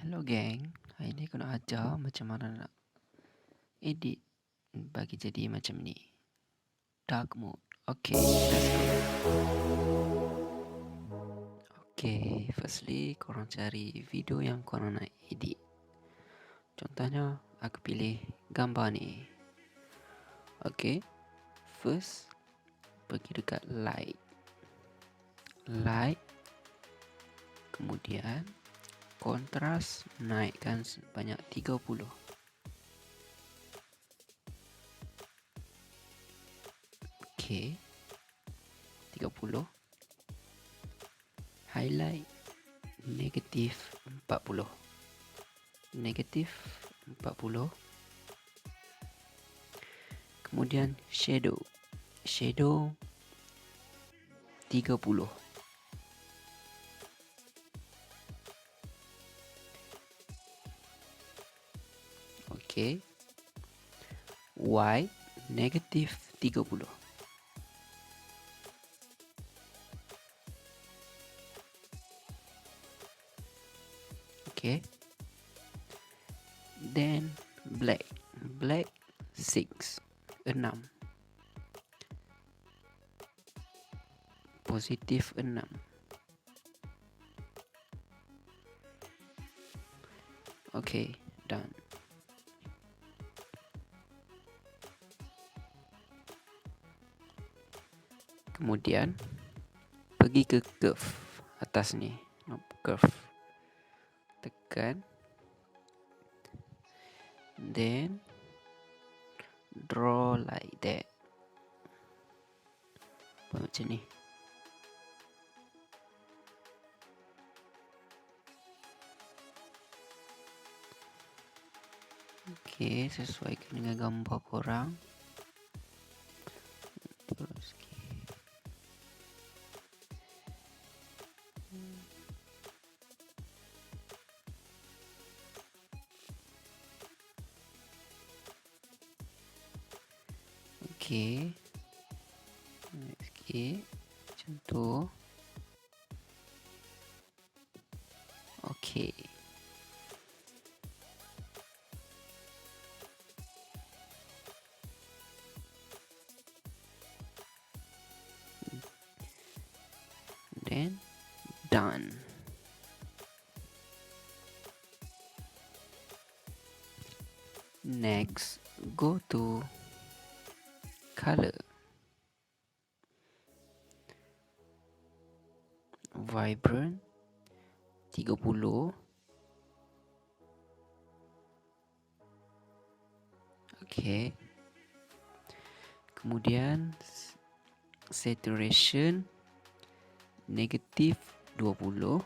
Hello gang, hari ni aku nak ajar macam mana nak edit bagi jadi macam ni. Dark mode. Okay, let's go. Okay, firstly korang cari video yang korang nak edit. Contohnya aku pilih gambar ni. Okay, first pergi dekat light. Kemudian kontras naikkan sebanyak 30. Okay, 30. Highlight negatif 40. Negatif 40. Kemudian shadow 30. Okay, white negatif 30. Okay, then black 6. Positif 6. Okay, done. Kemudian pergi ke curve atas ni, curve, tekan, then draw like that, macam ni. Okay, sesuaikan dengan gambar korang. Terus okay, sikit macam tu. Okay, then done. Next, go to color, vibrant 30. Okay, kemudian saturation negatif 20.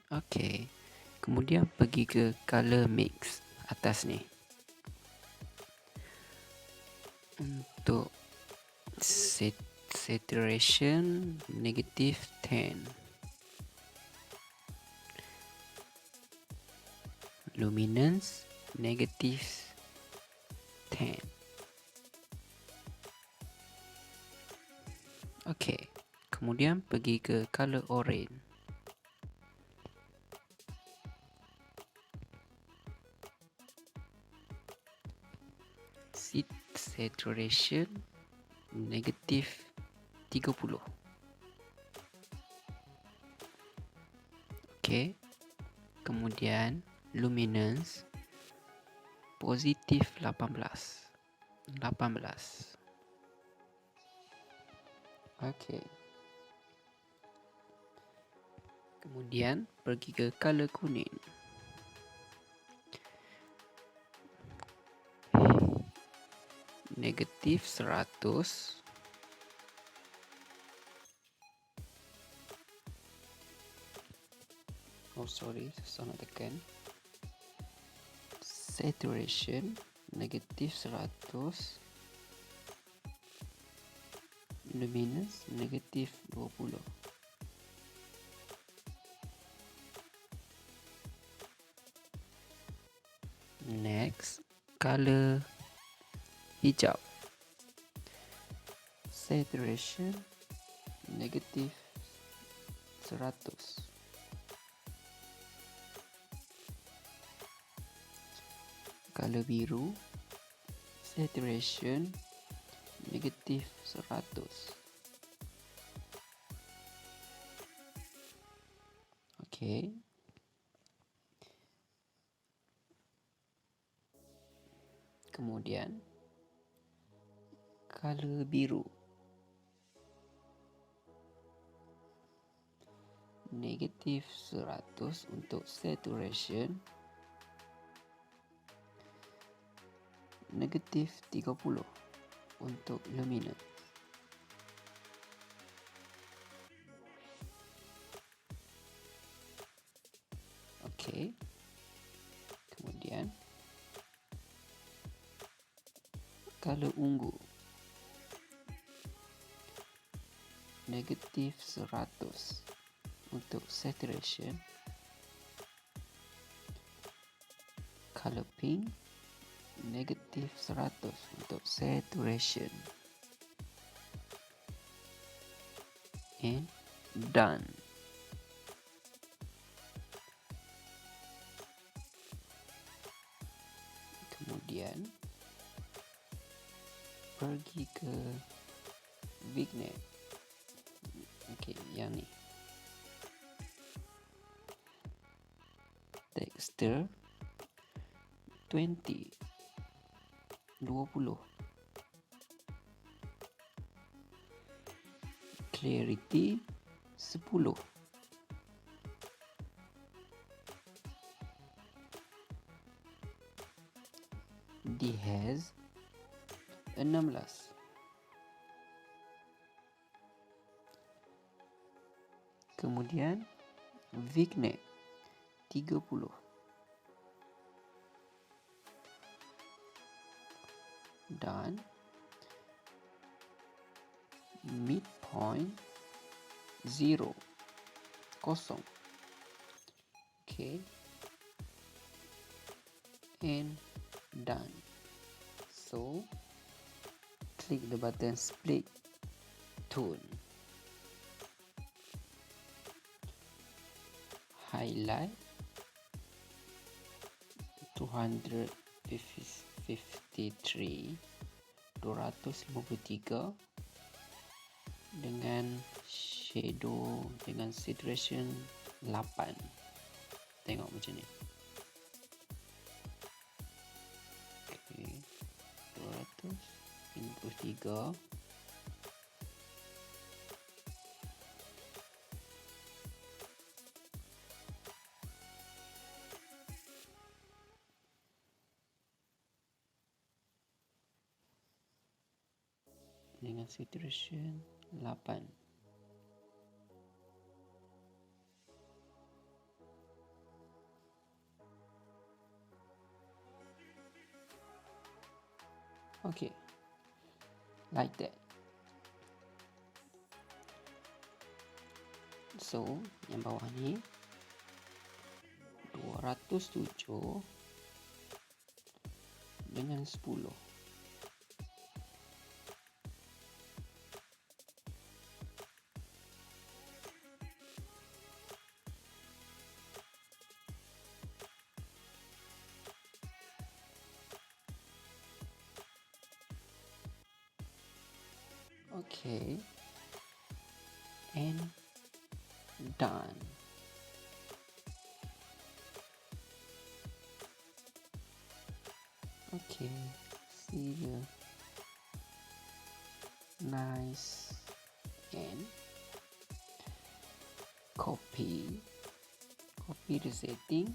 Okay, kemudian pergi ke color mix atas ni. Untuk saturation negatif 10. Luminance negatif 10. Okay, kemudian pergi ke color orange. Saturation negatif 30. Okay, kemudian luminance positif 18. Okay, kemudian pergi ke color kuning. Negatif 100. Oh sorry, susah nak tekan. Saturation negatif 100. luminance negatif 20. Next, color hijau, saturation negatif 100. Color biru, saturation negatif 100. Okay. Kemudian color biru, negatif 100 untuk saturation, negatif 30 untuk luminance. Okey. Kemudian color ungu, negatif 100 untuk saturation, color pink, negatif 100 untuk saturation, and done. Kemudian pergi ke vignette. Okey, yang ni. Texture 20. Clarity 10. Dehaze 16. Kemudian vignette 30. Dan midpoint 0, kosong. Okay, and done. So click the button split tone, highlight 253 dengan shadow dengan saturation 8. Tengok macam ni. Okay, 253 dengan saturation 8. Okay, like that. So, yang bawah ni 207 dengan 10. Okay, and done. Okay, see you. Nice. And copy the setting.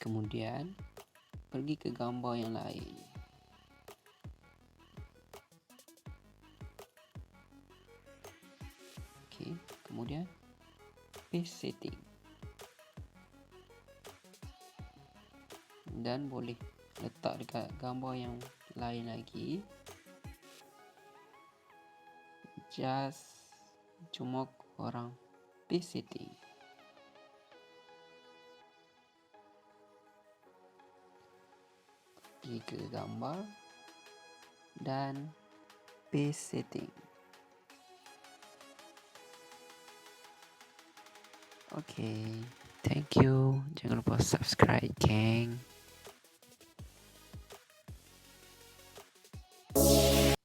Kemudian pergi ke gambar yang lain. Okay, kemudian paste setting. Dan boleh letak dekat gambar yang lain lagi, just cuma orang paste setting. Pergi ke gambar dan paste setting. Okay, thank you. Jangan lupa subscribe, geng.